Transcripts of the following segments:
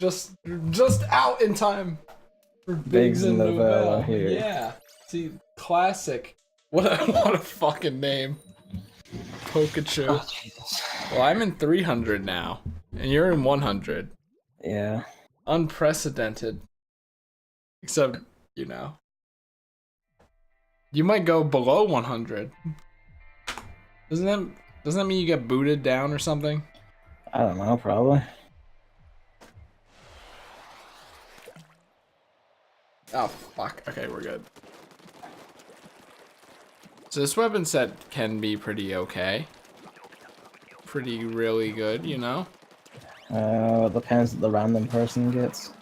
novella. Just out in time for Biggs and novella here. Yeah. See, classic. What a fucking name. Pikachu. Oh, Jesus. Well, I'm in 300 now, and you're in 100. Yeah. Unprecedented. Except, you know, you might go below 100. Doesn't that mean you get booted down or something? I don't know, probably. Oh, fuck. Okay, we're good. So this weapon set can be pretty okay. Pretty really good, you know? It depends what the random person gets.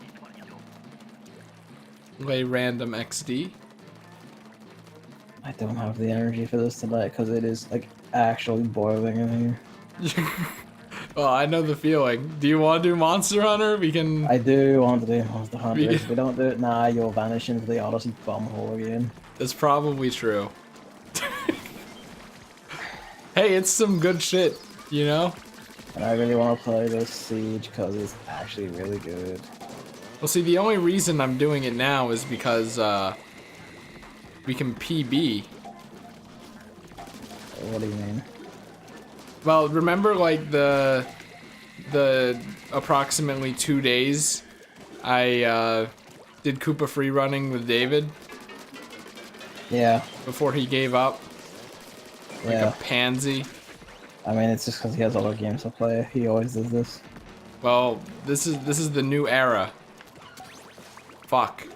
Lay random XD. I don't have the energy for this tonight because it is, like, actually boiling in here. Well, I know the feeling. Do you want to do Monster Hunter? We can... I do want to do Monster Hunter. If we don't do it now, you'll vanish into the Odyssey bumhole again. That's probably true. Hey, it's some good shit, you know? And I really want to play this Siege because it's actually really good. Well, see, the only reason I'm doing it now is because, we can PB. What do you mean? Well, remember, like, the approximately 2 days I, did Koopa free running with David? Yeah. Before he gave up? Like Yeah. a pansy? I mean, it's just because he has other games to play. He always does this. Well, this is the new era. Fuck.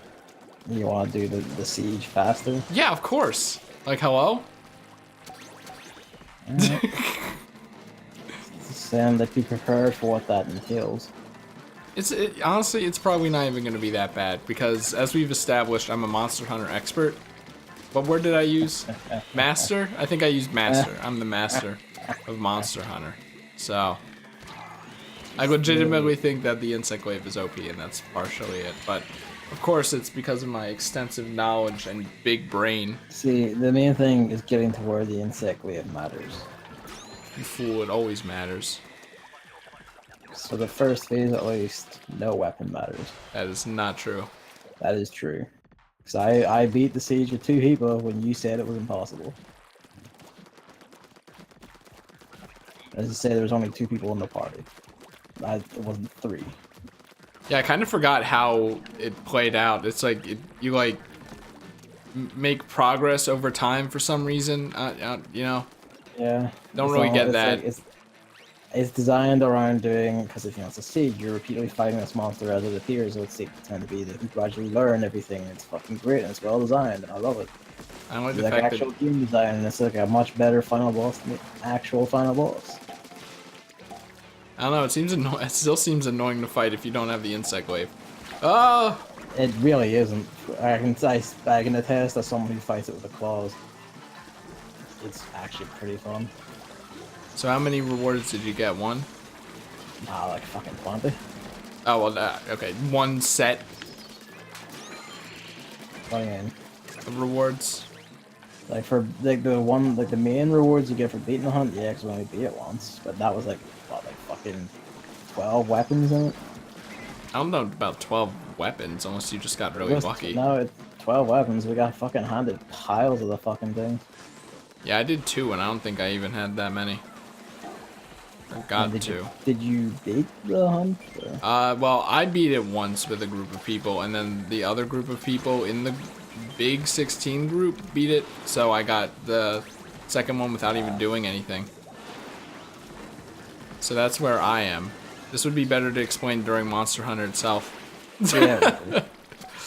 You want to do the Siege faster? Yeah, of course. Like, hello? Saying that be prepared for what that entails. Honestly, it's probably not even going to be that bad because, as we've established, I'm a Monster Hunter expert. What word did I use? Master? I think I used Master. I'm the master of Monster Hunter. So, I legitimately think that the Insect Wave is OP, and that's partially it. But, of course, it's because of my extensive knowledge and big brain. See, the main thing is getting to where the Insect Wave matters. You fool, it always matters. So the first phase, at least, no weapon matters. That is not true. That is true. Because I beat the Siege with 2 people when you said it was impossible. As I say, there was only 2 people in the party. It wasn't 3. Yeah, I kind of forgot how it played out. It's like, you like, make progress over time for some reason, you know? Yeah. Don't really get that. Like, it's designed around doing, because if you know it's a Siege, you're repeatedly fighting this monster as it appears, so it's tend to be that you gradually learn everything, and it's fucking great, and it's well designed, and I love it. I don't like It's the like fact actual that... game design, and it's like a much better final boss than the actual final boss. I don't know, it still seems annoying to fight if you don't have the Insect Wave. Oh! It really isn't. I can attest as someone who fights it with the claws. It's actually pretty fun. So how many rewards did you get? 1? Nah, like fucking 20. Oh, well, okay. 1 set 20 in. of rewards. Like for the main rewards you get for beating the hunt, yeah, because we only beat it once. But that was like what, like fucking 12 weapons in it. I don't know about 12 weapons, unless you just got really lucky. No, it's 12 weapons. We got fucking handed piles of the fucking thing. Yeah, I did 2, and I don't think I even had that many. I got 2. Did you beat the hunt? Or? Well, I beat it once with a group of people, and then the other group of people in the big 16 group beat it, so I got the second one without even doing anything. So that's where I am. This would be better to explain during Monster Hunter itself. Yeah.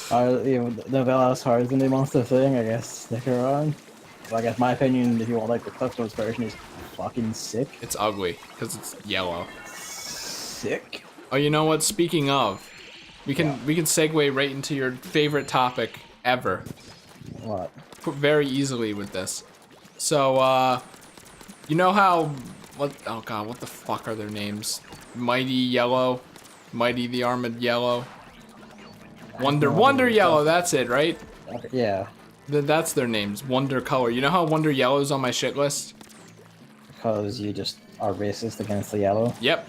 The Novella's harder than the monster thing, I guess. Stick around. Well, I guess my opinion, if you want like the Cliff Notes version, is fucking sick. It's ugly, because it's yellow. Sick. Oh, you know what? Speaking of, we can segue right into your favorite topic ever. What? Very easily with this. So, you know how... Oh god, what the fuck are their names? Mighty Yellow? Mighty the Armored Yellow? Wonder Yellow, that's it, right? Yeah. That's their names. Wonder Color. You know how Wonder Yellow is on my shit list? Because you just are racist against the yellow. Yep.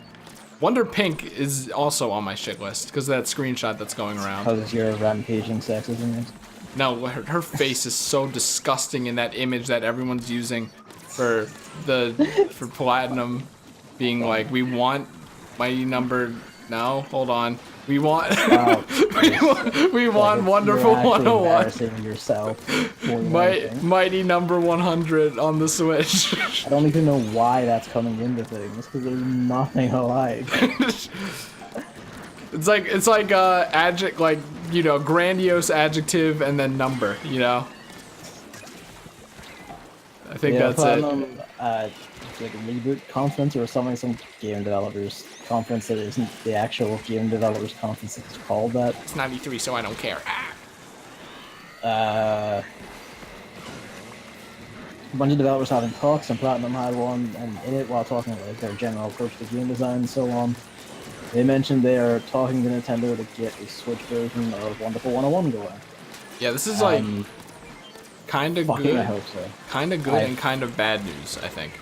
Wonder Pink is also on my shit list because of that screenshot that's going around. Because you're rampaging sexism. No, her face is so disgusting in that image that everyone's using for platinum, being like, we want mighty number. No, hold on. We want we want wonderful You're actually 101. embarrassing yourself. More than anything. Mighty number 100 on the Switch. I don't even know why that's coming into things because there's nothing alike. It's like like, you know, grandiose adjective and then number, you know. I think that's Platinum, it. it's like a reboot conference or something, some game developers conference that isn't the actual game developers conference that's called that. It's 93, so I don't care. A bunch of developers having talks, and Platinum had one, and in it, while talking about like, their general approach to game design and so on, they mentioned they are talking to Nintendo to get a Switch version of Wonderful 101 going. Yeah, this is like kind of good. I hope so. Kind of good and kind of bad news, I think.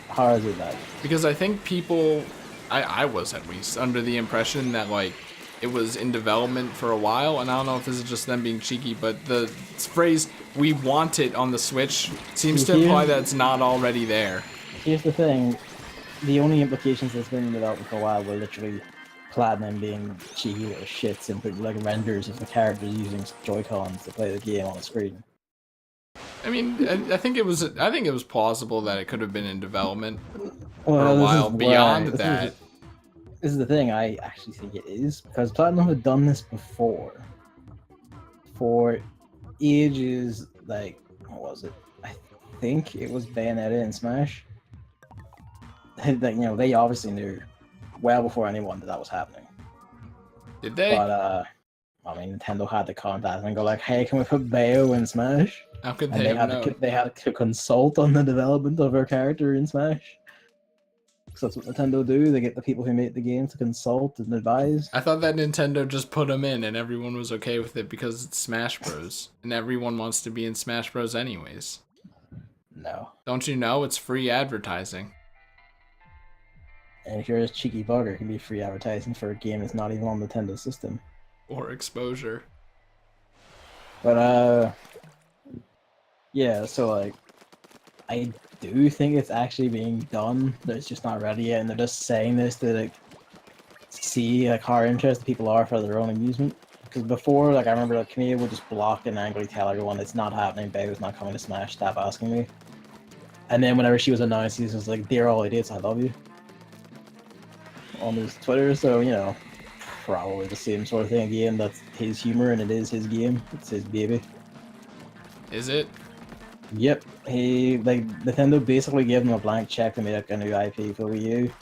How is it bad? Because I think people, I was at least, under the impression that like it was in development for a while, and I don't know if this is just them being cheeky, but the phrase "we want it" on the Switch seems to imply that it's not already there. Here's the thing. The only implications that's been in development for a while were literally Platinum being cheeky little shits and putting like renders of the characters using Joy-Cons to play the game on the screen. I mean, I think it was plausible that it could have been in development for Well, a while. Beyond that, this is the thing. I actually think it is because Platinum had done this before for ages. Like, what was it? I think it was Bayonetta and Smash. Like, you know, they obviously knew well before anyone that was happening. Did they? But I mean, Nintendo had to contact and go like, "Hey, can we put Bayo in Smash?" How could And they they had to consult on the development of her character in Smash. So that's what Nintendo do. They get the people who make the game to consult and advise. I thought that Nintendo just put them in and everyone was okay with it because it's Smash Bros. And everyone wants to be in Smash Bros. Anyways. No. Don't you know it's free advertising? And if you're a cheeky bugger, it can be free advertising for a game that's not even on Nintendo's system. Or exposure. But yeah, so like, I do think it's actually being done. But it's just not ready yet, and they're just saying this to like see like how interested people are for their own amusement. Because before, like I remember, like Camille would just block and angrily tell everyone it's not happening. Bayo's not coming to Smash. Stop asking me. And then whenever she was announced, he was like, "Dear all idiots, I love you." On his Twitter, so you know, probably the same sort of thing again. That's his humor, and it is his game. It's his baby. Is it? Yep. He like Nintendo basically gave him a blank check to make a new IP for Wii U,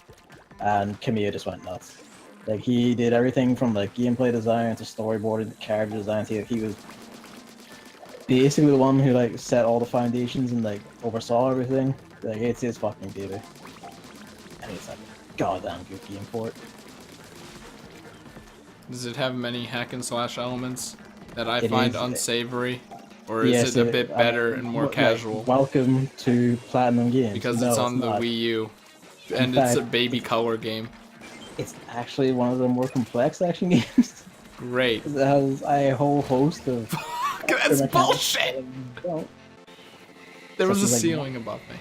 and Camille just went nuts. Like he did everything from like gameplay design to storyboarding to character design. He was basically the one who like set all the foundations and like oversaw everything. Like it's his fucking baby, and it's like goddamn good game for it. Does it have many hack and slash elements that I find unsavory? Or is yes, it a bit better and more casual? Like, welcome to Platinum Games. Because it's on the Wii U, and it's a baby color game. It's actually one of the more complex action games. Great. It has a whole host of... That's bullshit! There was a ceiling above me.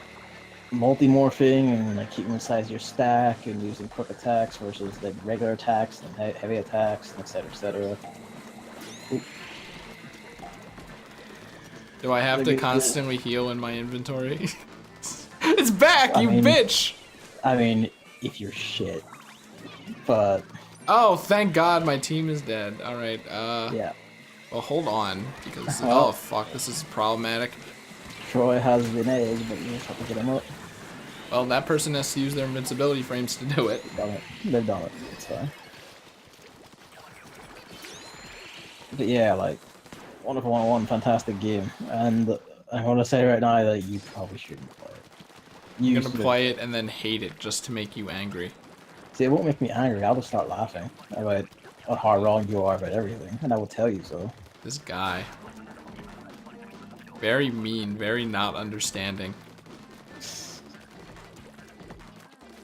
Multi-morphing and like keeping the size of your stack and using quick attacks versus like regular attacks and heavy attacks, etc., etc. Do I have to constantly heal in my inventory? It's back, you bitch! I mean, if you're shit. But... Oh, thank God my team is dead. Alright, yeah. Well, hold on, because... oh, fuck, this is problematic. Troy has an edge, but you just have to get him up. Well, that person has to use their invincibility frames to do it. They've done it. It's fine. But yeah, like... Wonderful 101, fantastic game, and I want to say right now that you probably shouldn't play it. You're gonna play it and then hate it just to make you angry. See, it won't make me angry. I'll just start laughing about how wrong you are about everything, and I will tell you so. This guy. Very mean, very not understanding.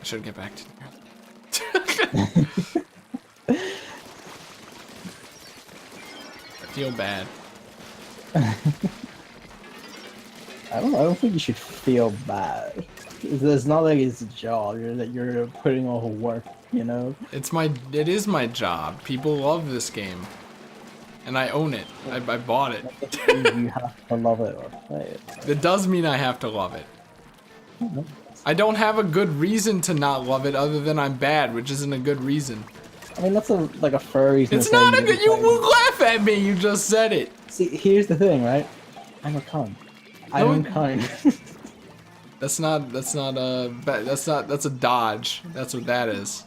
should get back to I feel bad. I don't think you should feel bad. It's not like it's a job. You're putting all the work, you know. It is my job. People love this game, and I own it. I bought it. You have to love it or play it. It does mean I have to love it. I don't have a good reason to not love it other than I'm bad, which isn't a good reason. I mean, that's like a fair reason. It's not a good. You will laugh at me. You just said it. See, here's the thing, right? I'm a cunt. I'm kind. That's a Dodge. That's what that is.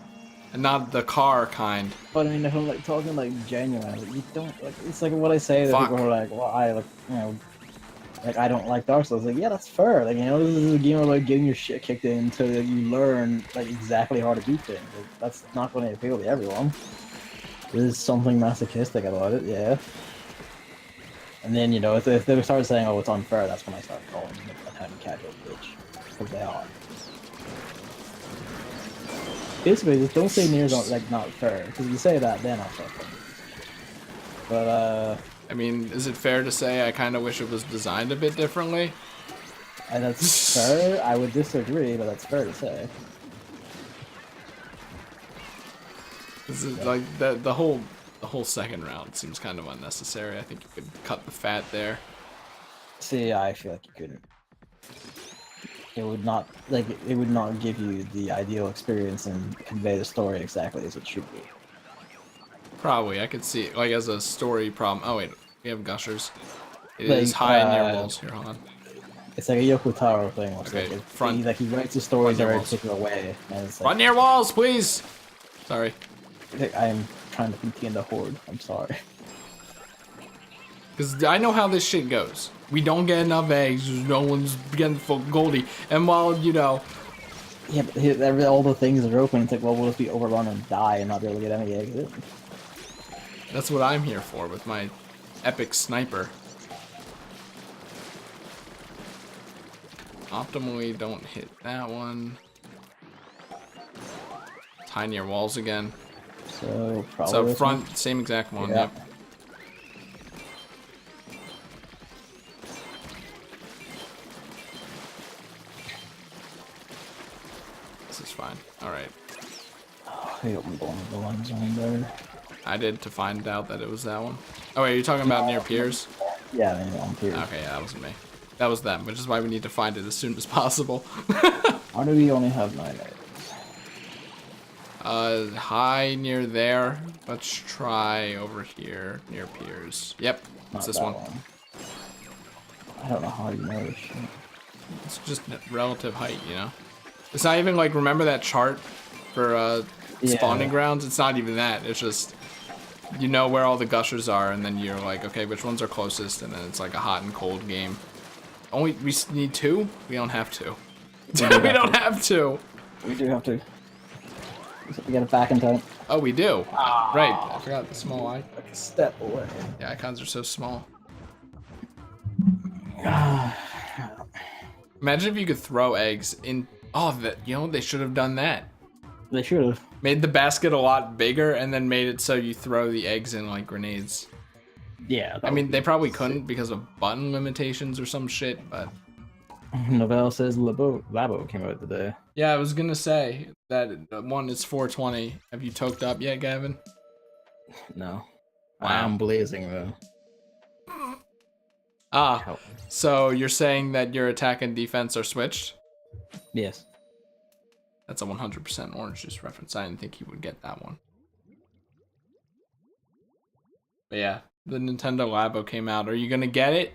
And not the car kind. But I mean, if I'm like talking like genuine, like, you don't like. It's like what I say that Fuck. people are like, well, I like, you know, like I don't like Dark Souls. Like, yeah, that's fair. Like, you know, this is a game of like getting your shit kicked in until you learn like exactly how to beat things. Like, that's not going to appeal to everyone. There's something masochistic about it, yeah. And then, you know, if they start saying, oh, it's unfair, that's when I start calling them a tiny casual bitch. Because they are. Basically, just don't say Nier's like not fair. Because if you say that, then I'll start calling you. But, I mean, is it fair to say I kind of wish it was designed a bit differently? and that's fair. I would disagree, but that's fair to say. This is like the whole second round seems kind of unnecessary. I think you could cut the fat there. See, I feel like you couldn't. It would not give you the ideal experience and convey the story exactly as it should be. Probably, I could see it, like, as a story problem. Oh wait, we have gushers. It Like, is high near walls. Here, hold on. It's like a Yoko Taro thing. Okay, like front. he writes the stories Front in a very walls. particular way. And it's Run like, near walls, please. Sorry. I'm trying to contain the horde. I'm sorry. Because I know how this shit goes. We don't get enough eggs. No one's getting full Goldie. And while, you know... Yeah, but all the things are open. It's like, well, we'll just be overrun and die and not be able to get any eggs. That's what I'm here for with my epic sniper. Optimally, don't hit that one. Tie near walls again. So, probably. So this front, one? same exact one, Yeah. yep. This is fine. Alright. Oh, I opened one of the lines on there. I did to find out that it was that one. Oh wait, are you talking about near piers? Yeah, I mean, on here. Okay, yeah, that wasn't me. That was them, which is why we need to find it as soon as possible. Why do we only have 9 eggs? High near there. Let's try over here near piers. Yep, Not it's this that one. I don't know how you know this shit. It's just relative height, you know? It's not even like, remember that chart for spawning grounds? It's not even that. It's just, you know where all the gushers are, and then you're like, okay, which ones are closest? And then it's like a hot and cold game. We need 2? We don't have to. We don't have to. We do have to. We get it back in time. Oh, we do. Right. I forgot the small eye. Like a step away. The icons are so small. Imagine if you could throw eggs in. Oh, you know, they should have done that. They should have. Made the basket a lot bigger and then made it so you throw the eggs in like grenades. Yeah. I mean, they probably couldn't because of button limitations or some shit, but... Novell says Labo came out today. Yeah, I was gonna say that one is 420. Have you toked up yet, Gavin? No. Wow. I am blazing though. Ah, Help. so you're saying that your attack and defense are switched? Yes. That's a 100% orange juice reference. I didn't think you would get that one. But yeah, the Nintendo Labo came out. Are you gonna get it?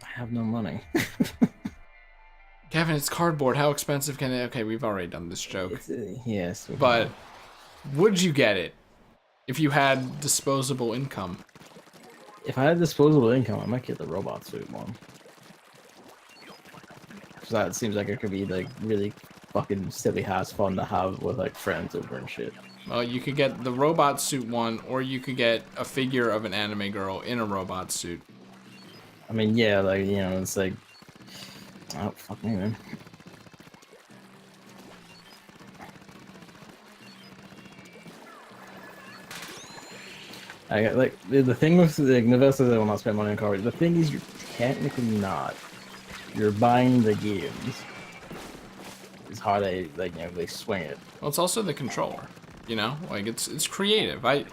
I have no money. Gavin, it's cardboard. How expensive can it? Okay, we've already done this joke. Yes. But would you get it if you had disposable income? If I had disposable income, I might get the robot suit one. Cause that seems like it could be like really fucking silly ass fun to have with like friends over and shit. Well, you could get the robot suit one, or you could get a figure of an anime girl in a robot suit. I mean, yeah, like, you know, it's like, oh, fuck me, man. I got, like the thing with the Nivessa that will not spend money on cardboard. The thing is, you're technically not. You're buying the games. It's how they they swing it. Well, it's also the controller. You know, like it's creative. I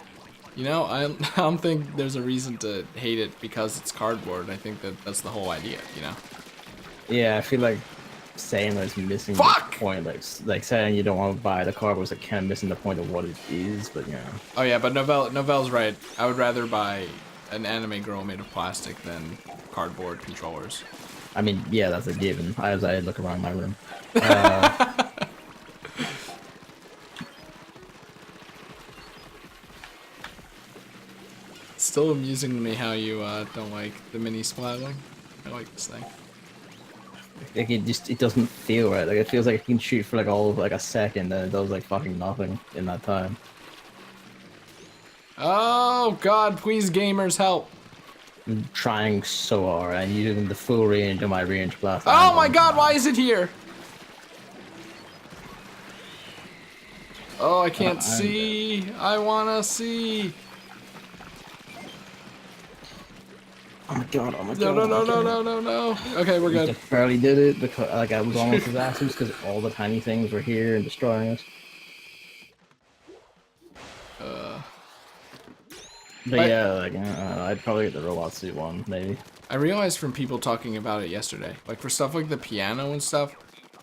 don't think there's a reason to hate it because it's cardboard. I think that's the whole idea. You know. Yeah, I feel like saying that it's missing the point, like saying you don't want to buy the cardboard is like kind of missing the point of what it is, but you know. Oh yeah, but Novelle's right. I would rather buy an anime girl made of plastic than cardboard controllers. I mean, yeah, that's a given. As I look around my room. Still amusing to me how you don't like the mini splatling. I like this thing. Like it doesn't feel right. Like it feels like it can shoot for like all of like a second, and it does like fucking nothing in that time. Oh God, please gamers help! I'm trying so hard. I'm using the full range of my range blast. Oh my God, why is it here? Oh, I can't see. I wanna see. Oh my God! Oh my God! No. Okay, we're good. I barely did it because like I was almost disastrous because all the tiny things were here and destroying us. But yeah, like I'd probably get the robot suit one, maybe. I realized from people talking about it yesterday, like for stuff like the piano and stuff,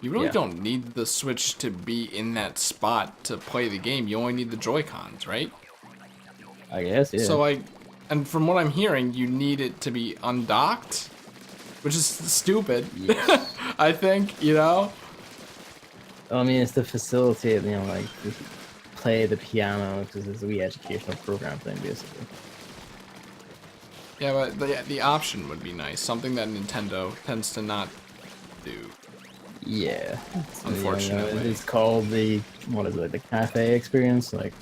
you really don't need the Switch to be in that spot to play the game. You only need the Joy-Cons, right? I guess, yeah. So like, and from what I'm hearing, you need it to be undocked, which is stupid. Yes. I think, you know. I mean, it's to facilitate, like play the piano because it's a wee educational program thing, basically. Yeah, but the option would be nice. Something that Nintendo tends to not do. Yeah. Unfortunately. It's called the the cafe experience. Like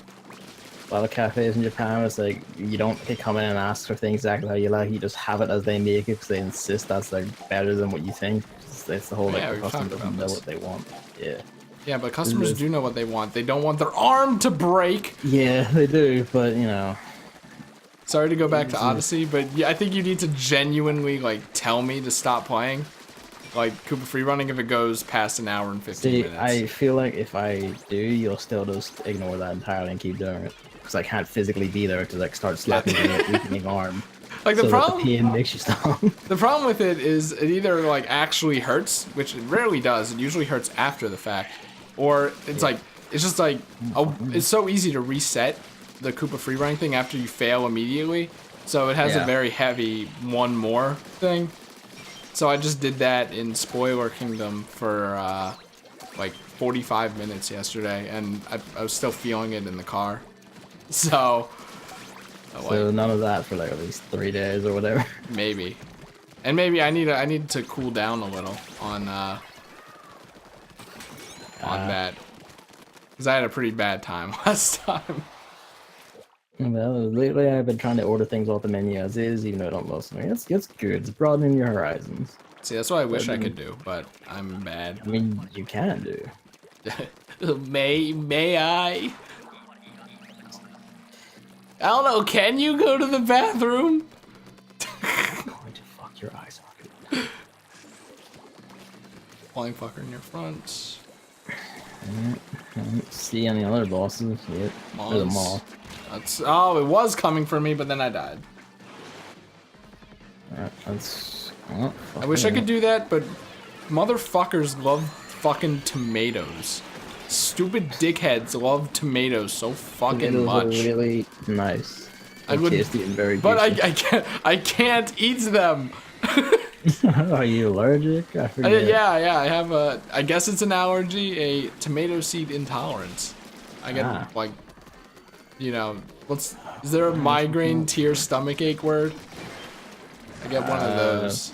a lot of cafes in Japan, it's like you don't come in and ask for things exactly how you like. You just have it as they make it because they insist that's like better than what you think. It's the whole the customer doesn't know what they want. Yeah. Yeah, but customers do know what they want. They don't want their arm to break. Yeah, they do, but Sorry to go back to Odyssey, but yeah, I think you need to genuinely like tell me to stop playing. Like Koopa free running if it goes past an hour and 15 minutes. I feel like if I do, you'll still just ignore that entirely and keep doing it. Because I can't physically be there to like start slapping your weakening arm. Like the problem, the pain makes you stop. The problem with it is it either like actually hurts, which it rarely does. It usually hurts after the fact, or it's like it's just like it's so easy to reset the Koopa free running thing after you fail immediately. So it has a very heavy one more thing. So I just did that in Spoiler Kingdom for like 45 minutes yesterday, and I was still feeling it in the car. So. So none of that for like at least 3 days or whatever. Maybe, and maybe I need to cool down a little on that, because I had a pretty bad time last time. Well, lately I've been trying to order things off the menu as is, even though I don't listen. I mean, it's good. It's broadening your horizons. See, that's what I wish I could do, but I'm bad. I mean, you can do. May I? I don't know, can you go to the bathroom? I'm going to fuck your eye socket. Flying fucker in your front. See any other bosses? Yep. There's a mall. Oh, it was coming for me, but then I died. I wish I could do that, but motherfuckers love fucking tomatoes. Stupid dickheads love tomatoes so fucking much. Are really nice. I would, tasty and very but I can't eat them. Are you allergic? I forget. Yeah, I have a. I guess it's an allergy, a tomato seed intolerance. I get like, is there a migraine tear stomachache word? I get one of those.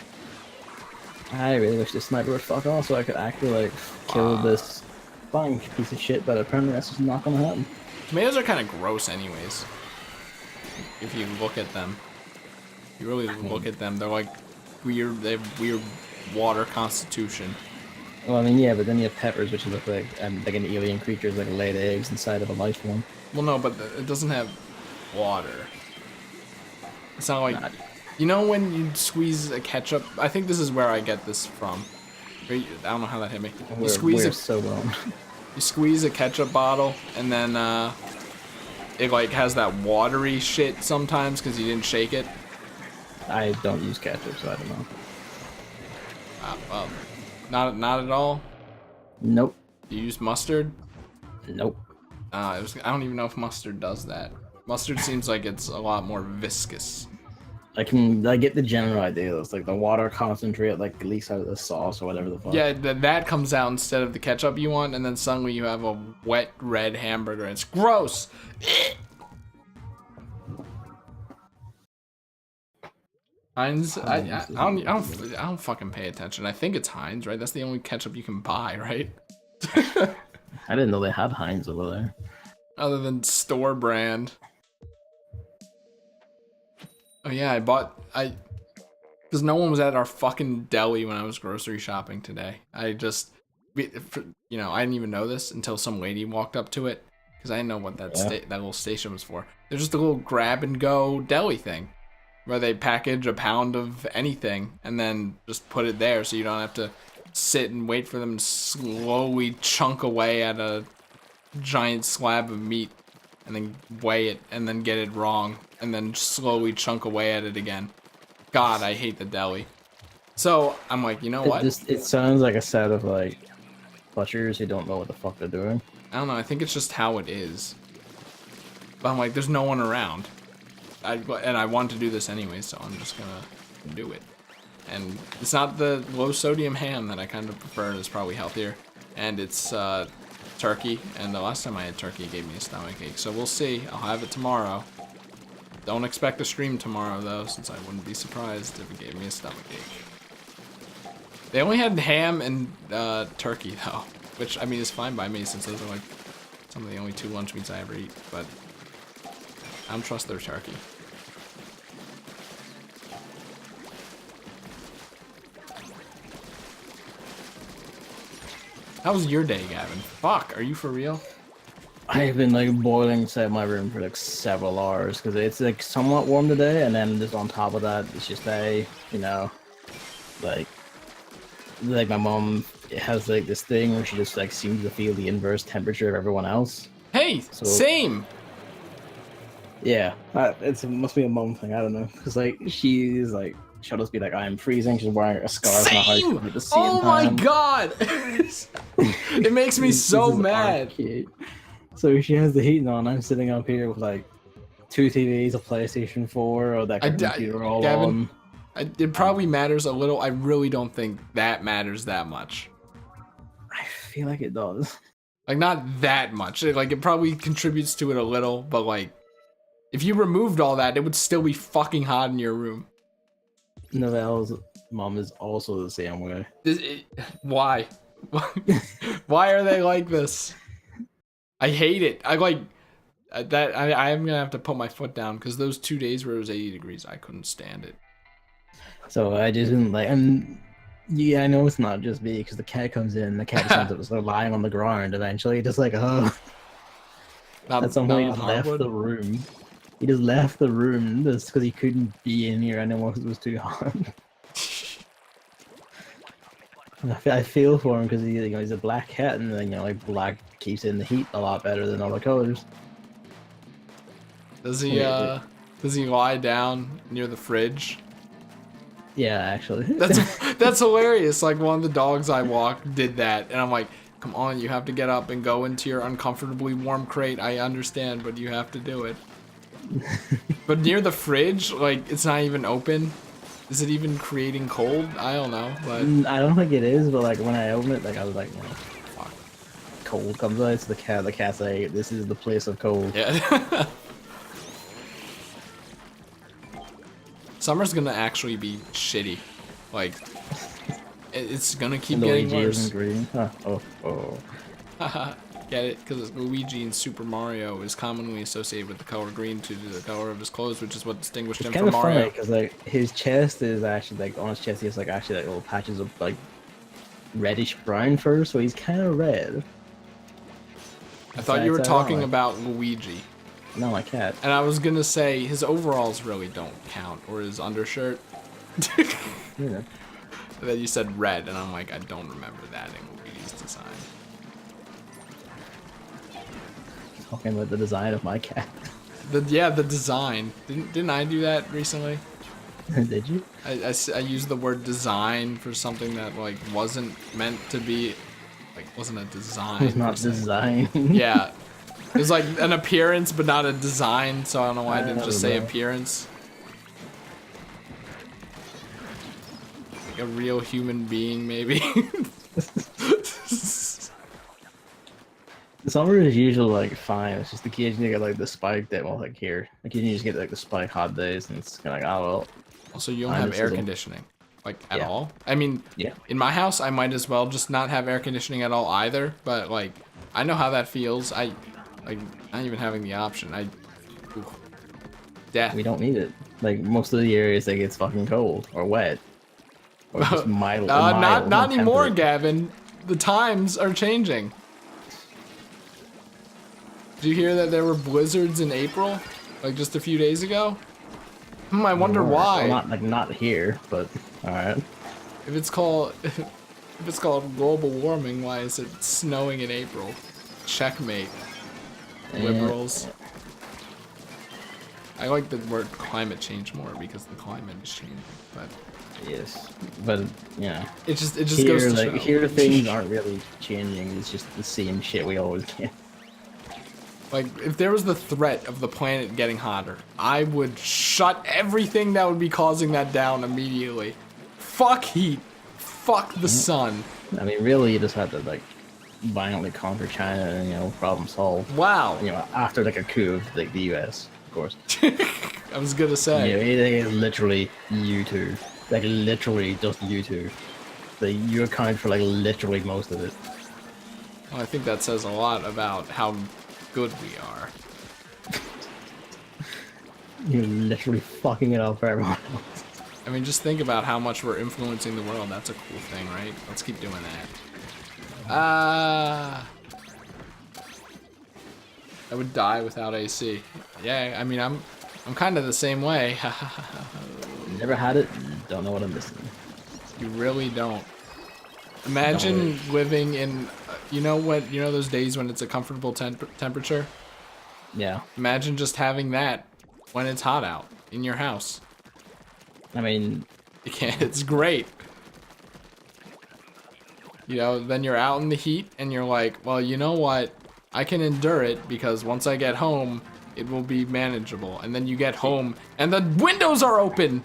I really wish this sniper would fuck off so I could actually like kill this flying piece of shit, but apparently that's just not gonna happen. Tomatoes are kind of gross anyways. If you look at them. If you really look at them, they're like weird, they have weird water constitution. Well, I mean, yeah, but then you have peppers, which look like an alien creatures like laid eggs inside of a life form. Well, no, but it doesn't have water. It's not like, you know when you squeeze a ketchup? I think this is where I get this from. I don't know how that hit me. We're so wrong. You squeeze a ketchup bottle, and then it like has that watery shit sometimes because you didn't shake it. I don't use ketchup, so I don't know. Well, not at all. Nope. You use mustard? Nope. I don't even know if mustard does that. Mustard seems like it's a lot more viscous. I get the general idea. It's like the water concentrate like leaks out of the sauce or whatever the fuck. Yeah, that comes out instead of the ketchup you want, and then suddenly you have a wet red hamburger. And it's gross. Heinz, I don't fucking pay attention. I think it's Heinz, right? That's the only ketchup you can buy, right? I didn't know they had Heinz over there. Other than store brand. Oh yeah, because no one was at our fucking deli when I was grocery shopping today. I didn't even know this until some lady walked up to it, because I didn't know what that little station was for. There's just a little grab and go deli thing, where they package a pound of anything and then just put it there, so you don't have to sit and wait for them to slowly chunk away at a giant slab of meat, and then weigh it, and then get it wrong, and then slowly chunk away at it again. God, I hate the deli. So I'm like, you know what? It sounds like a set of like butchers who don't know what the fuck they're doing. I don't know. I think it's just how it is. But I'm like, there's no one around. And I want to do this anyway, so I'm just gonna do it. And it's not the low sodium ham that I kind of prefer. It's probably healthier. And it's turkey. And the last time I had turkey, it gave me a stomachache. So we'll see. I'll have it tomorrow. Don't expect a stream tomorrow, though, since I wouldn't be surprised if it gave me a stomachache. They only had ham and turkey, though, which, I mean, is fine by me, since those are, like, some of the only 2 lunch meats I ever eat, but I don't trust their turkey. How was your day, Gavin? Fuck, are you for real? I've been like boiling inside my room for like several hours because it's like somewhat warm today, and then just on top of that, it's just like my mom has like this thing where she just like seems to feel the inverse temperature of everyone else. Hey, so, same. Yeah, it must be a mom thing. I don't know, because like she'll just be like, I'm freezing. She's wearing a scarf. Same. At the same oh time. My god! It makes me so mad. Arcade. So she has the heating on. I'm sitting up here with like 2 TVs, a PlayStation 4, or that computer all Gavin, on. It probably matters a little. I really don't think that matters that much. I feel like it does. Like, not that much. It probably contributes to it a little, but like, if you removed all that, it would still be fucking hot in your room. Novelle's mom is also the same way. Why? Why are they like this? I hate it. I like that. I'm gonna have to put my foot down, because those 2 days where it was 80 degrees, I couldn't stand it. So I just didn't like. And yeah, I know it's not just me, because the cat comes in. The cat just ends up sort of lying on the ground eventually, just like At some point, he just left the room. He just left the room just because he couldn't be in here anymore because it was too hot. I feel for him because he's a black cat, and like black keeps in the heat a lot better than other colors. Does he lie down near the fridge? Yeah, actually. That's hilarious. Like, one of the dogs I walked did that, and I'm like, come on, you have to get up and go into your uncomfortably warm crate. I understand, but you have to do it. But near the fridge, like, it's not even open. Is it even creating cold? I don't know, but I don't think it is. But like when I open it, like I was like, fuck, cold comes out. So the cat's like, this is the place of cold. Yeah. Summer's gonna actually be shitty. Like, it's gonna keep getting worse. And green. Huh. Oh. Get it? Because Luigi in Super Mario is commonly associated with the color green due to the color of his clothes, which is what distinguished him from Mario. It's kind of funny because like his chest is actually like on his chest he has like actually like little patches of like reddish brown fur, so he's kind of red. I thought you were talking about Luigi. No, my cat. And I was gonna say his overalls really don't count, or his undershirt. Yeah. And then you said red, and I'm like, I don't remember that in Luigi's design. Talking about the design of my cat. The design. Didn't I do that recently? Did you? I used the word design for something that like wasn't meant to be, like wasn't a design. It's not design. Yeah. It was like an appearance, but not a design, so I don't know why I didn't just say know. appearance. Like a real human being, maybe. The summer is usually like fine. It's just occasionally you get like the spike that won't like here. Occasionally you just get like the spike hot days, and it's kind of like, oh well. Also, you don't have air conditioning, like at all. I mean, Yeah. in my house, I might as well just not have air conditioning at all either. But like, I know how that feels. I like not even having the option. Death. We don't need it. Like most of the areas, like it's fucking cold or wet, or just mild. Not anymore, temperate. Gavin. The times are changing. Did you hear that there were blizzards in April, like just a few days ago? I wonder why. Well, not here, but all right. If it's called global warming, why is it snowing in April? Checkmate, liberals. I like the word climate change more because the climate is changing, but Yes, but you know, it just here, goes to like show. here things aren't really changing. It's just the same shit we always get. Like, if there was the threat of the planet getting hotter, I would shut everything that would be causing that down immediately. Fuck heat. Fuck the sun. I mean, really, you just have to like violently conquer China, and you know, problem solved. Wow. You know, after like a coup of like the U.S., of course. I was gonna say. Yeah, anything is literally you two. Like literally just you two. Like you account for like literally most of it. Well, I think that says a lot about how good we are. You're literally fucking it up for everyone else. I mean, just think about how much we're influencing the world. That's a cool thing, right? Let's keep doing that. I would die without AC. Yeah, I mean, I'm kind of the same way. Never had it, don't know what I'm missing. You really don't. Imagine living in, you know those days when it's a comfortable temperature? Yeah. Imagine just having that when it's hot out in your house. I mean, You can't, it's great. You know, then you're out in the heat and you're like, well, you know what? I can endure it because once I get home, it will be manageable. And then you get home and the windows are open.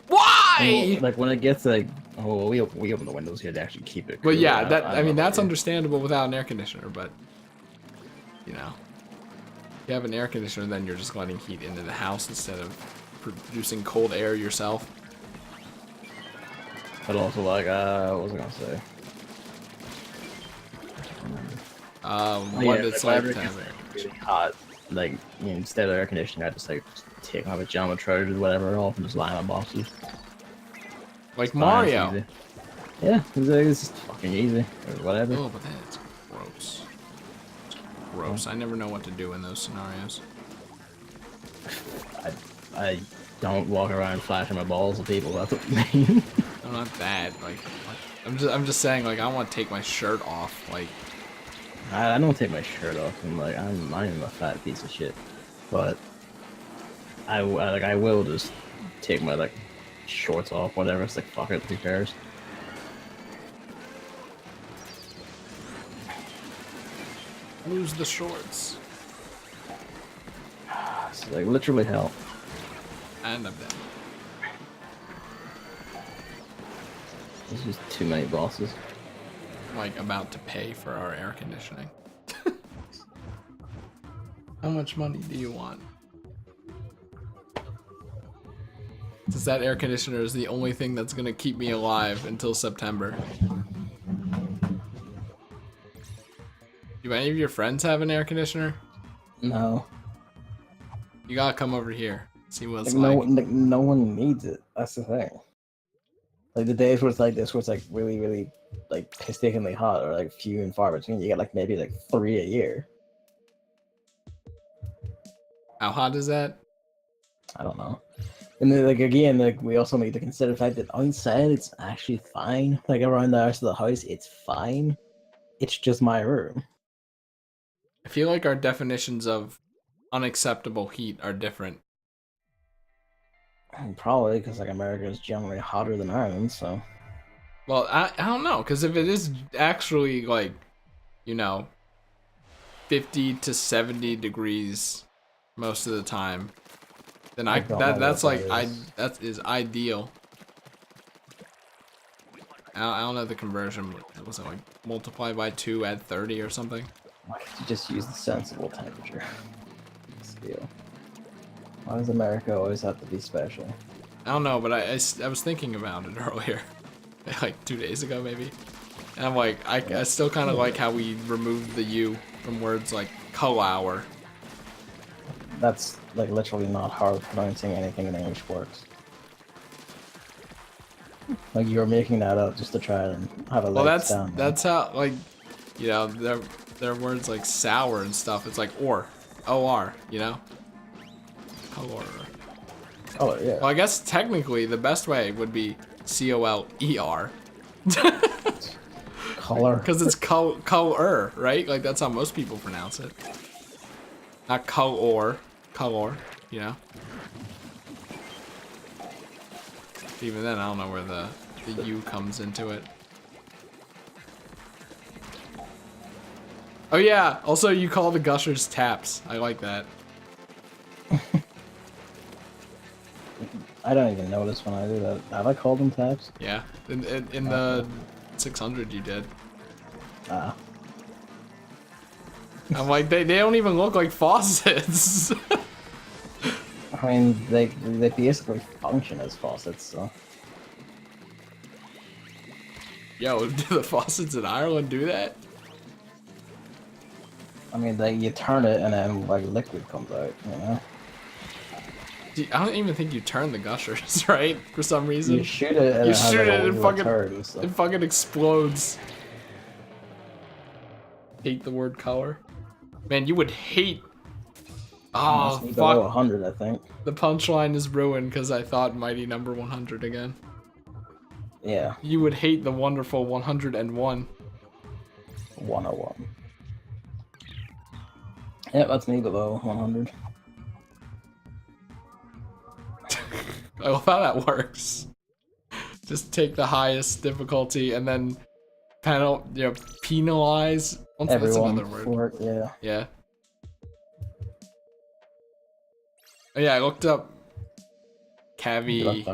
Why? like when it gets like, oh, we open the windows here to actually keep it. Well, cool. yeah, I mean, that's here. understandable without an air conditioner, but, you know, if you have an air conditioner, then you're just letting heat into the house instead of producing cold air yourself. But also, like, what was I gonna say? What it's like whenever to it have gets air really conditioning. hot, like, you know, instead of air conditioning, I just like take my pajama trousers, whatever, off and just lie on my boxes. Like Fine, Mario. it's easy. Yeah, it's just fucking easy, or whatever. Oh, but that's gross. It's gross. I never know what to do in those scenarios. I don't walk around flashing my balls at people. That's what I mean. No, not that. Like, I'm just saying. Like, I want to take my shirt off. Like, I don't take my shirt off. And like, I'm a fat piece of shit. But I will just take my like shorts off, whatever. It's like fuck it, who cares? lose the shorts. It's like literally hell. And I'm dead. There's just too many bosses. Like, about to pay for our air conditioning. How much money do you want? Since that air conditioner is the only thing that's gonna keep me alive until September. Do any of your friends have an air conditioner? No. You gotta come over here. See what it's Like, like. no one needs it. That's the thing. Like the days where it's like this, where it's like really, really like painstakingly hot, or like few and far between. You get like maybe like 3 a year. How hot is that? I don't know. And then, like, again, like, we also need to consider the fact that outside it's actually fine. Like, around the rest of the house, it's fine. It's just my room. I feel like our definitions of unacceptable heat are different. And probably because, like, America is generally hotter than Ireland, so. Well, I don't know, because if it is actually, like, you know, 50 to 70 degrees most of the time, then that's like, that is ideal. I don't know the conversion. Was it like multiply by 2, add 30 or something? Why don't you just use the sensible temperature scale? Why does America always have to be special? I don't know, but I was thinking about it earlier, like 2 days ago maybe. And I'm like, I still kind of like how we removed the U from words like co-hour. That's like literally not hard pronouncing anything in English works. Like you were making that up just to try and have a leg Well, stand. that's how, like, you know, there are words like sour and stuff. It's like O-R, you know? Color. Oh yeah. Well, I guess technically the best way would be C-O-L-E-R. Color. Because it's color, right? Like that's how most people pronounce it. Not color, you know? Even then, I don't know where the U comes into it. Oh yeah, also you call the gushers taps. I like that. I don't even notice when I do that. Have I called them taps? Yeah, in the 600 you did. Ah. I'm like, they don't even look like faucets. I mean, they basically function as faucets, so. Yo, do the faucets in Ireland do that? I mean, you turn it and then like liquid comes out, you know? I don't even think you turn the gushers, right? For some reason. You shoot it and you it has, shoot like, it a and little fucking, turd, so. it fucking explodes. Hate the word color. Man, you would hate. Oh, fuck. Below 100, I think. The punchline is ruined because I thought Mighty Number 100 again. Yeah. You would hate the wonderful 101. 101. Yeah, that's me below 100. I love how that works. Just take the highest difficulty and then penalize. Everyone that's another word. for it, yeah. Yeah. Oh yeah, I looked up Cavi.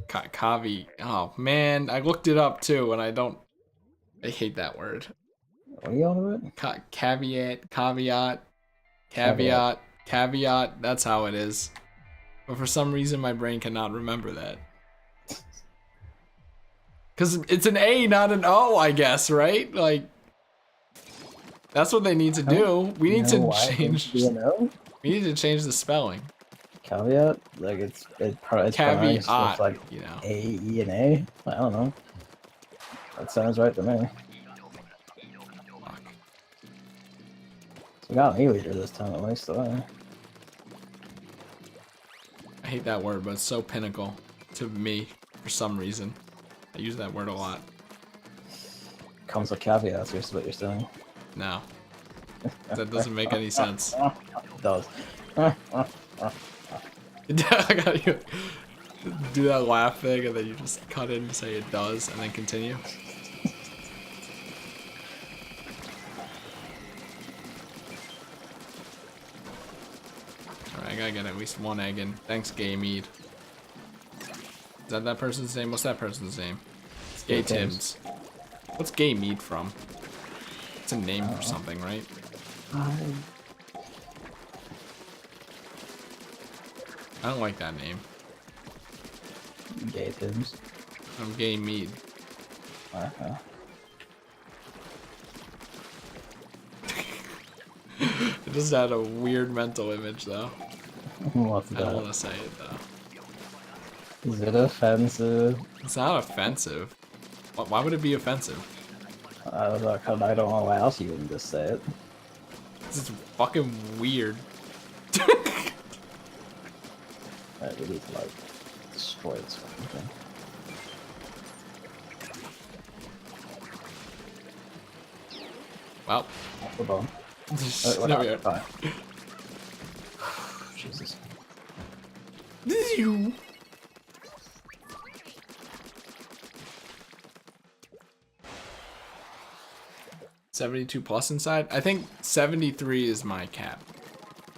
Cavi. Oh man, I looked it up too, and I hate that word. What are you on about? Caveat. That's how it is. But for some reason, my brain cannot remember that. Because it's an A, not an O, I guess, right? Like, that's what they need to do. We need to change. We need to change the spelling. Caveat, like it's pronounced with like you know. A, E, and A. I don't know. That sounds right to me. Fuck. We got an E leader this time at least, though. I hate that word, but it's so pinnacle to me for some reason. I use that word a lot. Comes with caveats, is what you're saying. No. That doesn't make any sense. It does. I got you. Do that laugh thing and then you just cut in and say it does and then continue. Alright, I gotta get at least one egg in. Thanks, Gay Mead. Is that person's name? What's that person's name? It's Gay Tim's. What's Gay Mead from? It's a name for something, right? I don't like that name. Gay Tim's. I'm Gay Mead. It just had a weird mental image, though. What's I that? don't want to say it, though. Is it offensive? It's not offensive. Why would it be offensive? I don't know why else you wouldn't just say it. This is fucking weird. Right, we need to like destroy this fucking thing. Well, Off the bomb. there we are. Fine. Jesus. You. +72 inside. I think 73 is my cap.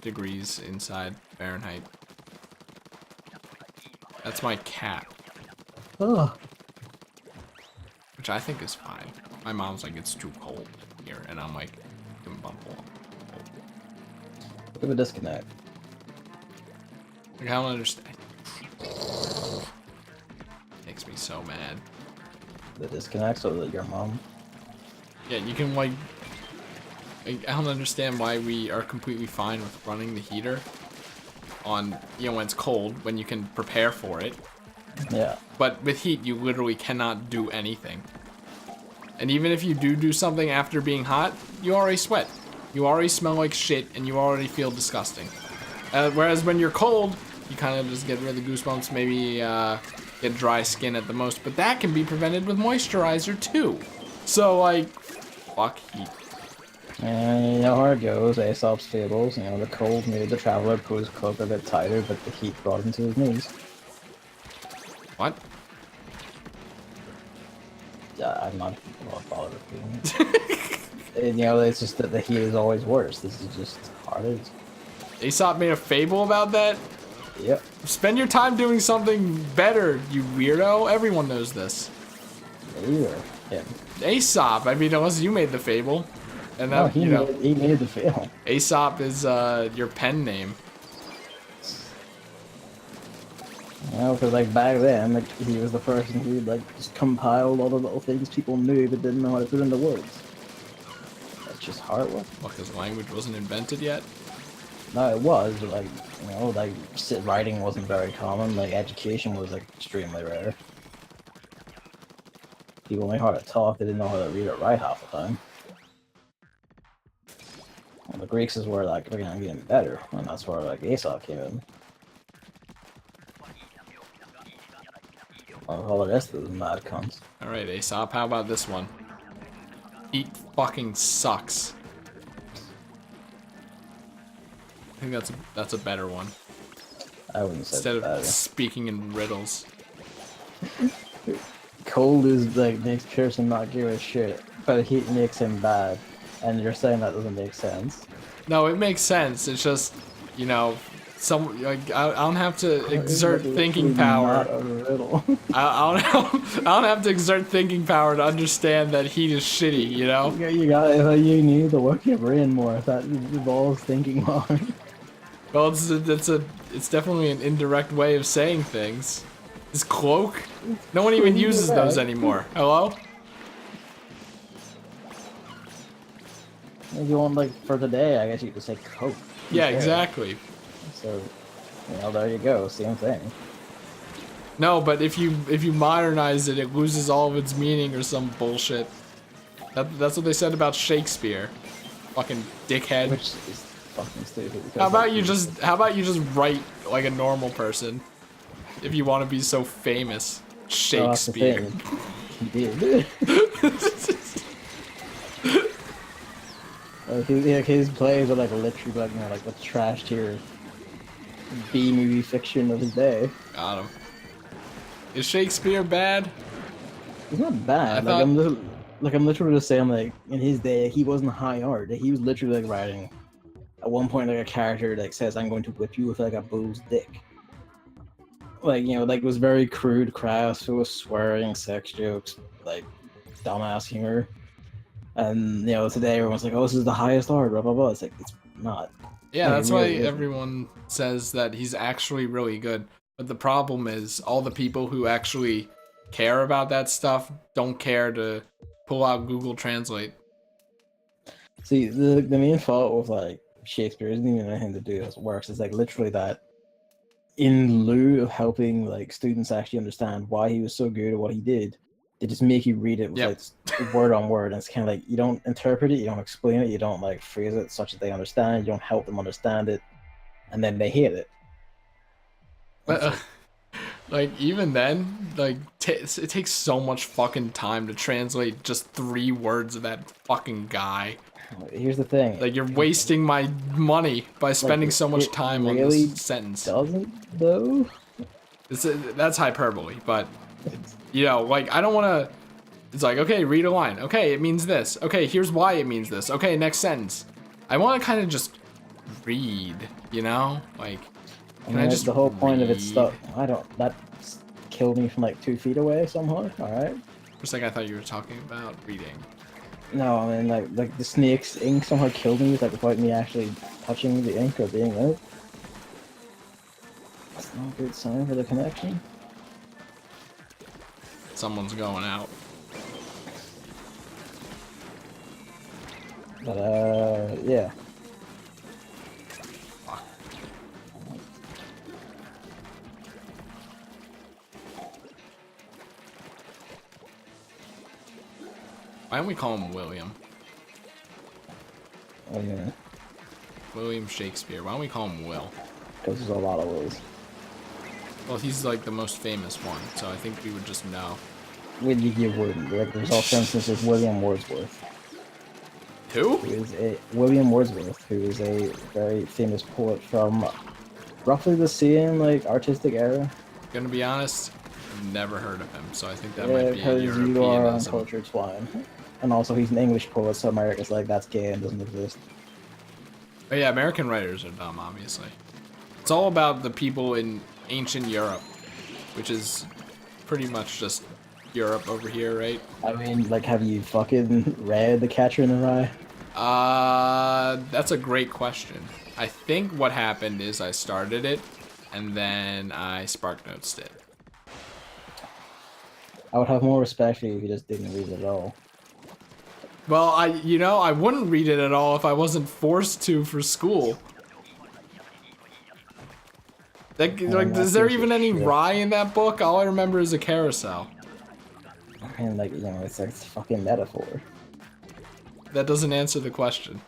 Degrees inside Fahrenheit. That's my cap. Oh. Which I think is fine. My mom's like, it's too cold here, and I'm like, you can bump along. Look at the disconnect. Like, I don't understand. Makes me so mad. The disconnect so that your mom. Yeah, you can like I don't understand why we are completely fine with running the heater on, you know, when it's cold, when you can prepare for it. Yeah. But with heat, you literally cannot do anything. And even if you do something after being hot, you already sweat. You already smell like shit, and you already feel disgusting. Whereas when you're cold, you kind of just get rid of the goosebumps, maybe get dry skin at the most. But that can be prevented with moisturizer too. So like, fuck heat. And you know how it goes, Aesop's fables, you know, the cold made the traveler pull his cloak a bit tighter, but the heat brought him to his knees. What? Yeah, I'm not bothered with it. And, you know, it's just that the heat is always worse. This is just hard as. Aesop made a fable about that? Yep. Spend your time doing something better, you weirdo. Everyone knows this. Either him. Aesop, I mean, unless you made the fable. And that, No, you know, he made the fable. Aesop is your pen name. You know, because like back then, like he was the person who like just compiled all the little things people knew but didn't know how to put into words. That's just how it was. Well, because language wasn't invented yet. No, it was, but like, you know, like writing wasn't very common. Like education was like extremely rare. People knew how to talk, they didn't know how to read or write half the time. Well, the Greeks is where like we're getting better, and that's where like Aesop came in. All the rest of them mad cunts. Alright, Aesop, how about this one? Eat fucking sucks. I think that's a better one. I wouldn't say Instead better. of speaking in riddles. Cold is like makes Pearson not give a shit, but heat makes him bad. And you're saying that doesn't make sense. No, it makes sense. It's just, you know, like I don't have to exert thinking power. Not a riddle. I don't have to exert thinking power to understand that heat is shitty. You know. You need to work your brain more. If that involves thinking hard. Well, it's definitely an indirect way of saying things. This cloak, no one even uses those anymore. Hello? If you want like for today, I guess you could say coke. Yeah, exactly. So, you know, there you go, same thing. No, but if you modernize it, it loses all of its meaning or some bullshit. That's what they said about Shakespeare. Fucking dickhead. Which is fucking stupid. How about you just write like a normal person? If you want to be so famous, Shakespeare. He did. His plays are like literally like, you know, like the trash tier B movie fiction of his day. Got him. Is Shakespeare bad? It's not bad. I'm literally just saying, like, in his day, he wasn't high art. He was literally like writing at one point like a character that says, "I'm going to whip you with like a bull's dick." Like, you know, like it was very crude, crass. It was swearing, sex jokes, like dumbass humor. And you know, today everyone's like, "Oh, this is the highest art." Blah blah blah. It's like it's not. Yeah, like, that's really why isn't. everyone says that he's actually really good. But the problem is, all the people who actually care about that stuff don't care to pull out Google Translate. See, the main fault with like Shakespeare isn't even anything to do with his works. It's like literally that, in lieu of helping like students actually understand why he was so good at what he did, they just make you read it with like word on word, and it's kind of like you don't interpret it, you don't explain it, you don't like phrase it such that they understand, you don't help them understand it, and then they hate it. But, like, even then, like, it takes so much fucking time to translate just 3 words of that fucking guy. Here's the thing. Like, you're wasting my money by spending so much time on this sentence. Doesn't though. That's hyperbole, but you know, like, I don't want to. It's like, okay, read a line. Okay, it means this. Okay, here's why it means this. Okay, next sentence. I want to kind of just read, you know, like. Can I just the whole point of it read? stuff? That killed me from like 2 feet away somehow. All right. For a second, I thought you were talking about reading. No, I mean like the snake's ink somehow killed me, like without me actually touching the ink or being out. That's not a good sign for the connection. Someone's going out. But yeah. Why don't we call him William? Oh yeah. William Shakespeare. Why don't we call him Will? Because there's a lot of Wills. Well, he's like the most famous one, so I think we would just know. You wouldn't. Like, there's also, for instance, there's William Wordsworth. Who? William Wordsworth, who is a very famous poet from roughly the same like artistic era. Gonna be honest, I've never heard of him, so I think that Yeah, might be a because you are Europeanism. uncultured swine. And also, he's an English poet, so America's like, that's gay and doesn't exist. But yeah, American writers are dumb, obviously. It's all about the people in ancient Europe, which is pretty much just Europe over here, right? I mean, like, have you fucking read The Catcher in the Rye? That's a great question. I think what happened is I started it, and then I SparkNotes it. I would have more respect for you if you just didn't read it at all. Well, I wouldn't read it at all if I wasn't forced to for school. Like, is there even any rye in that book? All I remember is a carousel. And like, you know, it's like fucking metaphor. That doesn't answer the question.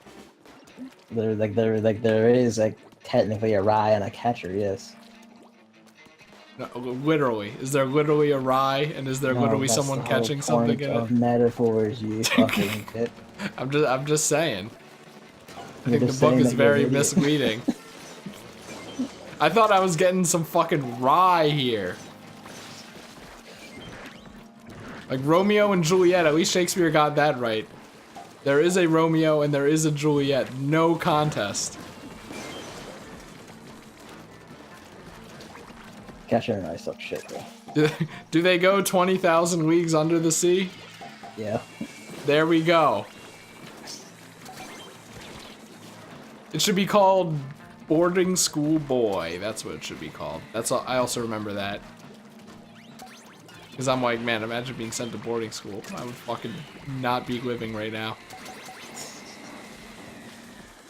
There is like technically a rye and a catcher, yes. No, literally, is there literally a rye, and is there literally that's someone the whole catching something point in of it? metaphors, you fucking shit. I'm just saying. I You're think the just book saying is that you're an very idiot. misleading. I thought I was getting some fucking rye here. Like Romeo and Juliet, at least Shakespeare got that right. There is a Romeo and there is a Juliet. No contest. Catcher and I suck shit, though. Do they go 20,000 leagues under the sea? Yeah. There we go. It should be called Boarding School Boy. That's what it should be called. That's all, I also remember that. Because I'm like, man, imagine being sent to boarding school. I would fucking not be living right now.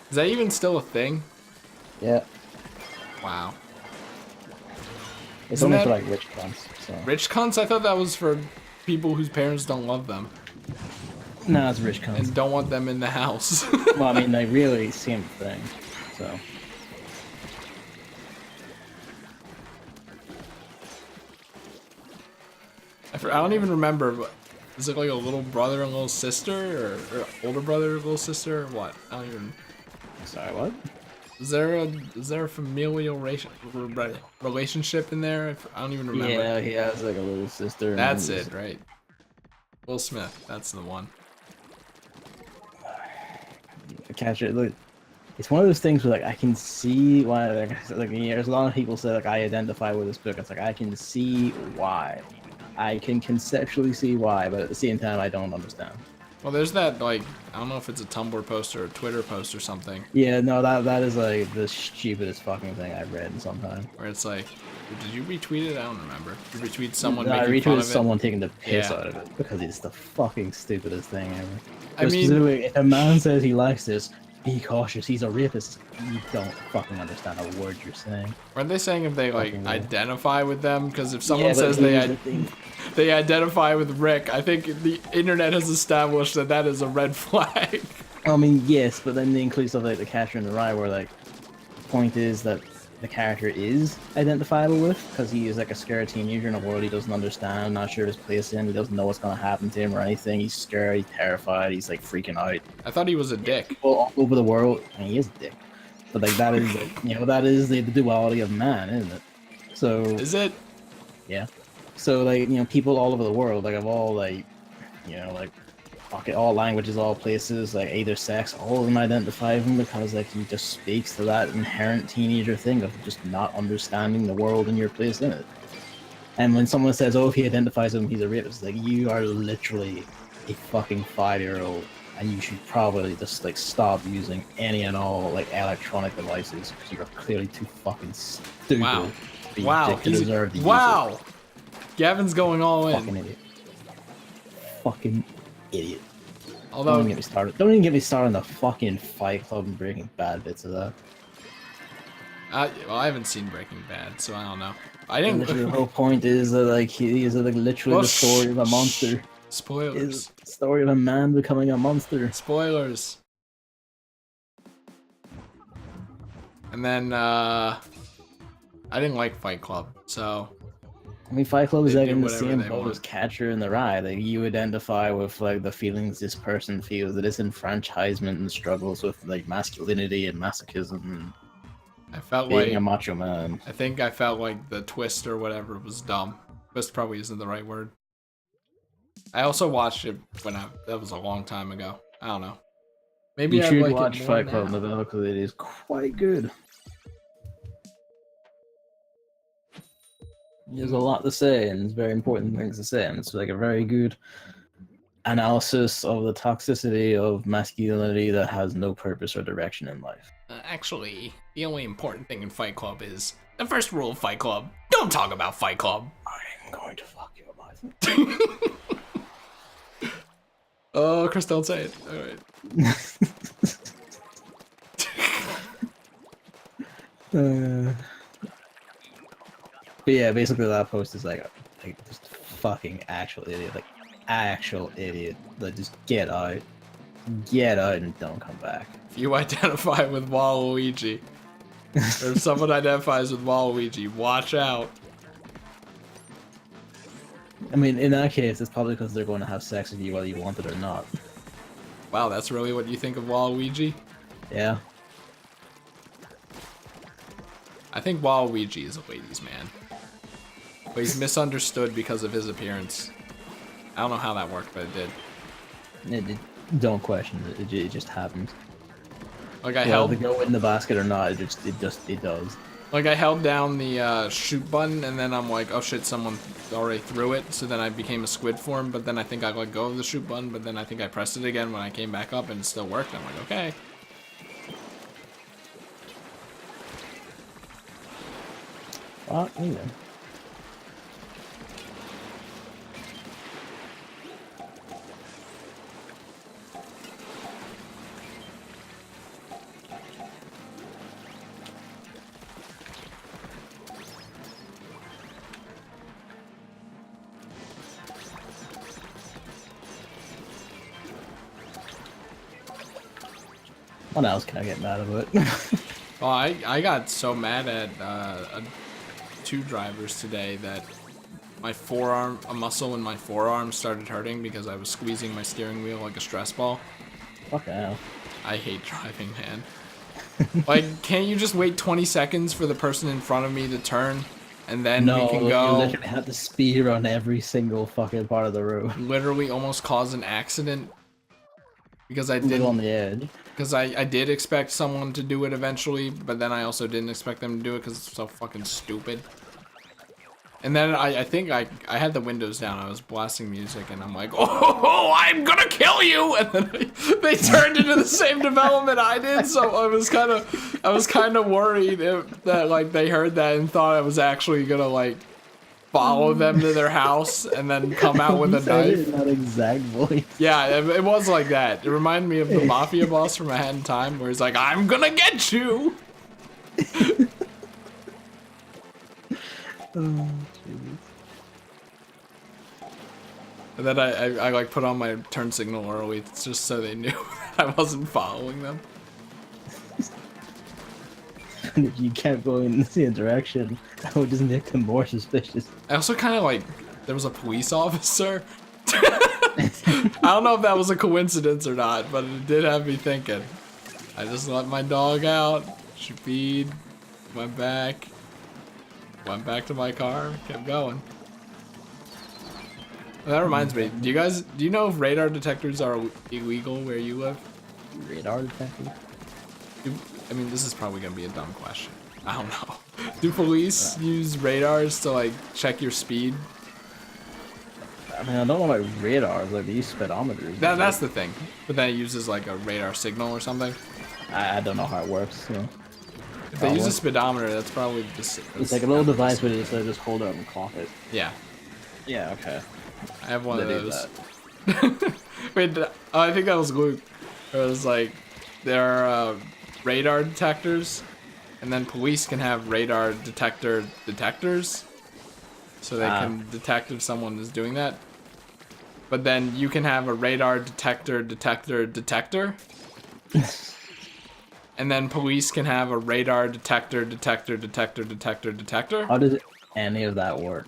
Is that even still a thing? Yeah. Wow. It's Isn't only that- for like rich cunts, so. Rich cunts? I thought that was for people whose parents don't love them No, it's rich and cunts. don't want them in the house. Well, I mean, they really same thing, so. I don't even remember. Is it like a little brother and little sister, or older brother and little sister, or what? I don't even. Sorry, what? Is there a familial relationship in there? I don't even remember. Yeah, he has like a little sister. and That's he's- it, right? Will Smith. That's the one. Catcher, look, it's one of those things where like I can see why, like yeah, there's a lot of people say like I identify with this book. It's like I can see why, I can conceptually see why, but at the same time I don't understand. Well, there's that, like, I don't know if it's a Tumblr post or a Twitter post or something, Yeah, no, that is like the stupidest fucking thing I've read in some time. where it's like, did you retweet it? I don't remember. You retweet someone No, I making fun retweeted of it? someone taking the piss Yeah. out of it because it's the fucking stupidest thing ever. I mean- Specifically, if a man says he likes this, be cautious. He's a rapist. You don't fucking understand a word you're saying. Aren't they saying if they, like, Fucking identify with them? Because if someone Yeah, but says here's the thing. they identify with Rick, I think the internet has established that that is a red flag. I mean, yes, but then they include stuff like the Catcher in the Rye, where like the point is that the character is identifiable with, because he is like a scared teenager in a world he doesn't understand, not sure his place in, he doesn't know what's going to happen to him or anything. He's scared, he's terrified, he's like freaking out. I thought he was a dick. People all over the world, I mean, he is a dick, but like that is, that is the duality of man, isn't it? So is it? Yeah. So like people all over the world, like of all like like okay, all languages, all places, like either sex, all of them identify him because like he just speaks to that inherent teenager thing of just not understanding the world and your place in it. And when someone says, "Oh, if he identifies him, he's a rapist," like you are literally a fucking 5-year-old, and you should probably just like stop using any and all like electronic devices because you are clearly too fucking stupid. Wow. To Wow. Wow. Gavin's going all in. Fucking idiot. Fucking idiot. Although, don't even get me started. Don't even get me started on the fucking Fight Club and Breaking Bad bits of that. well, I haven't seen Breaking Bad, so I don't know. I didn't. The whole point is that like he is like literally the story of a monster. Spoilers. Is the story of a man becoming a monster. Spoilers. And then I didn't like Fight Club, so. I mean, Fight Club is like in the same boat want. as Catcher in the Rye. Like you identify with like the feelings this person feels, the disenfranchisement and struggles with like masculinity and masochism and I felt being like a macho man. I think I felt like the twist or whatever was dumb. Twist probably isn't the right word. I also watched it when that was a long time ago. I don't know. Maybe you I'd should like watch it Fight now. Club Novella because it is quite good. There's a lot to say, and it's very important things to say, and it's like a very good analysis of the toxicity of masculinity that has no purpose or direction in life. Actually, the only important thing in Fight Club is the first rule of Fight Club: don't talk about Fight Club. I'm going to fuck you up, Oh, Chris, don't say it. All right. But yeah, basically that post is like just fucking actual idiot, like actual idiot. Like just get out and don't come back. If you identify with Waluigi, or if someone identifies with Waluigi, watch out. I mean, in that case, it's probably because they're going to have sex with you whether you want it or not. Wow, that's really what you think of Waluigi? Yeah. I think Waluigi is a ladies' man. But he's misunderstood because of his appearance. I don't know how that worked, but it did. Don't question it. It just happens. Like I held. To go in the basket or not, it does. Like I held down the shoot button, and then I'm like, oh shit, someone already threw it. So then I became a squid form. But then I think I let go of the shoot button. But then I think I pressed it again when I came back up, and it still worked. I'm like, okay. Well, you know. What else can I get mad about? Well, I got so mad at two drivers today that my forearm, a muscle in my forearm started hurting because I was squeezing my steering wheel like a stress ball. Fucking hell. I hate driving, man. Like, can't you just wait 20 seconds for the person in front of me to turn, and then we can go? You literally have to speed run every single fucking part of the road. Literally almost cause an accident because I did on the edge. Because I did expect someone to do it eventually, but then I also didn't expect them to do it because it's so fucking stupid. And then I think I had the windows down. I was blasting music, and I'm like, oh, I'm gonna kill you! And then they turned into the same development I did. So I was kind of worried that like they heard that and thought I was actually gonna like follow them to their house and then come out with a knife. That exact voice. Yeah, it was like that. It reminded me of the mafia boss from A Hat in Time, where he's like, "I'm gonna get you." Oh, jeez. And then I like put on my turn signal early just so they knew I wasn't following them. And if you kept going in the same direction, that would just make them more suspicious. I also kind of like, there was a police officer. I don't know if that was a coincidence or not, but it did have me thinking. I just let my dog out, she feed, went back to my car, kept going. That reminds me, do you know if radar detectors are illegal where you live? Radar detector? I mean, this is probably gonna be a dumb question. I don't know. Do police use radars to like check your speed? I mean, I don't know about radars, like they use speedometers. That's the thing. But then it uses like a radar signal or something. I don't know how it works, so. If they use a speedometer, that's probably just... It's like a little device where you just hold it up and clock it. Yeah. Yeah, okay. I have one of those. Wait, I think that was Luke. It was like, there are radar detectors, and then police can have radar detectors, so they can detect if someone is doing that. But then you can have a radar detector. And then police can have a radar detector. How does any of that work?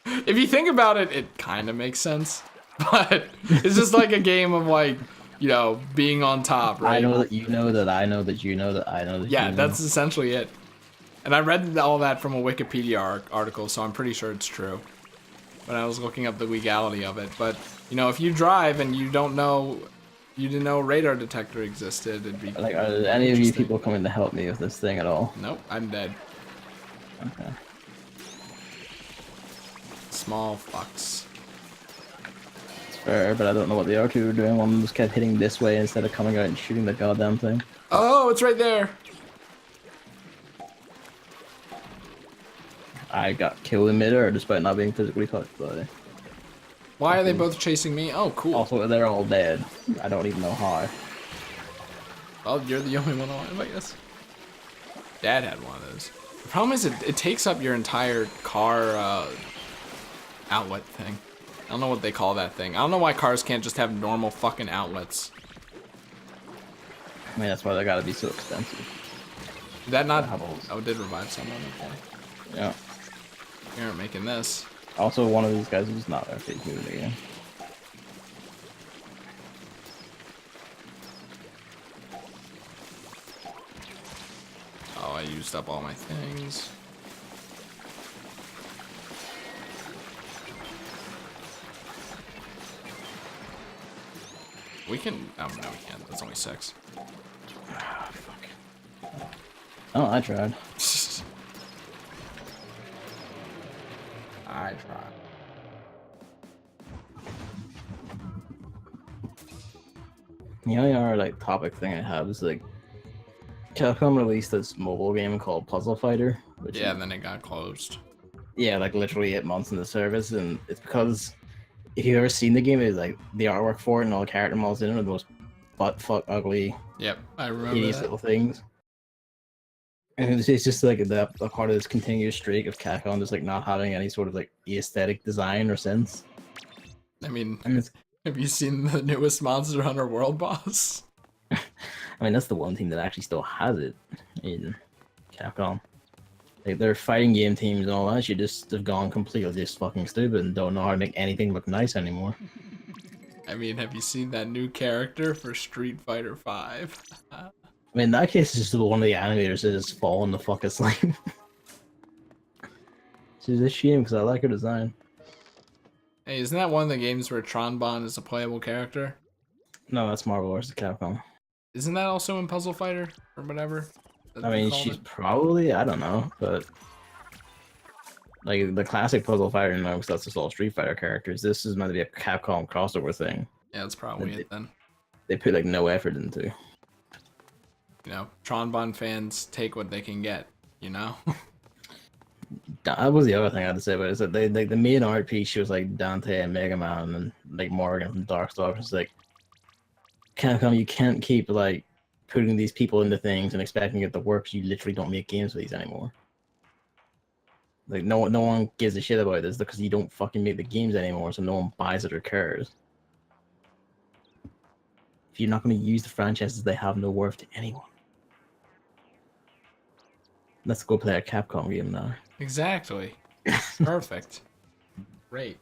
If you think about it, it kind of makes sense. But it's just like a game of like, you know, being on top, right? I know that you know that I know that you know that I know that you know. Yeah, that's essentially it. And I read all that from a Wikipedia article, so I'm pretty sure it's true. When I was looking up the legality of it. But, you know, if you drive and you didn't know a radar detector existed, it'd be like, are there any of you people coming to help me with this thing at all? Nope, I'm dead. Okay. Small fucks. It's fair, but I don't know what the other two were doing. One just kept hitting this way instead of coming out and shooting the goddamn thing. Oh, it's right there! I got killed in midair despite not being physically touched by it. Why are they both chasing me? Oh, cool. Also, they're all dead. I don't even know how. Well, you're the only one alive, I guess. Dad had one of those. The problem is it takes up your entire car outlet thing. I don't know what they call that thing. I don't know why cars can't just have normal fucking outlets. I mean, that's why they gotta be so expensive. Did that not... Oh, it did revive someone, okay. Yeah. We aren't making this. Also, one of these guys is not there. He's moving again. Oh, I used up all my things. We can... Oh, no, we can't. That's only 6. Ah, fuck. Oh, I tried. I tried. The only other like topic thing I have is like Capcom released this mobile game called Puzzle Fighter, which Yeah, and then it got closed. yeah, like literally 8 months in the service, and it's because if you've ever seen the game, it's like the artwork for it and all the character models in it are the most butt fuck ugly, Yep, I remember hideous that. little things. And it's just like the part of this continuous streak of Capcom just like not having any sort of like aesthetic design or sense. I mean, And it's, have you seen the newest Monster Hunter World boss? I mean, that's the one thing that actually still has it in Capcom. Like their fighting game teams and all that shit just have gone completely just fucking stupid and don't know how to make anything look nice anymore. I mean, have you seen that new character for Street Fighter V? I mean, in that case, it's just one of the animators that just fallen the fuck asleep. It's just a shame because I like her design. Hey, isn't that one of the games where Tron Bonne is a playable character? No, that's Marvel vs. Capcom. Isn't that also in Puzzle Fighter or whatever? I mean, she's probably, I don't know, but like the classic Puzzle Fighter, no, because that's just all Street Fighter characters. This is meant to be a Capcom crossover thing. Yeah, that's probably it then. They put like no effort into. You know, Tron Bonne fans take what they can get, you know? That was the other thing I had to say about it, is that they like the main art piece, she was like Dante and Mega Man and like Morgan from Darkstalkers. It's like Capcom, you can't keep like putting these people into things and expecting it to work, 'cause you literally don't make games for these anymore. Like no one gives a shit about this because you don't fucking make the games anymore, so no one buys it or cares. If you're not going to use the franchises, they have no worth to anyone. Let's go play a Capcom game now. Exactly. Perfect. Great.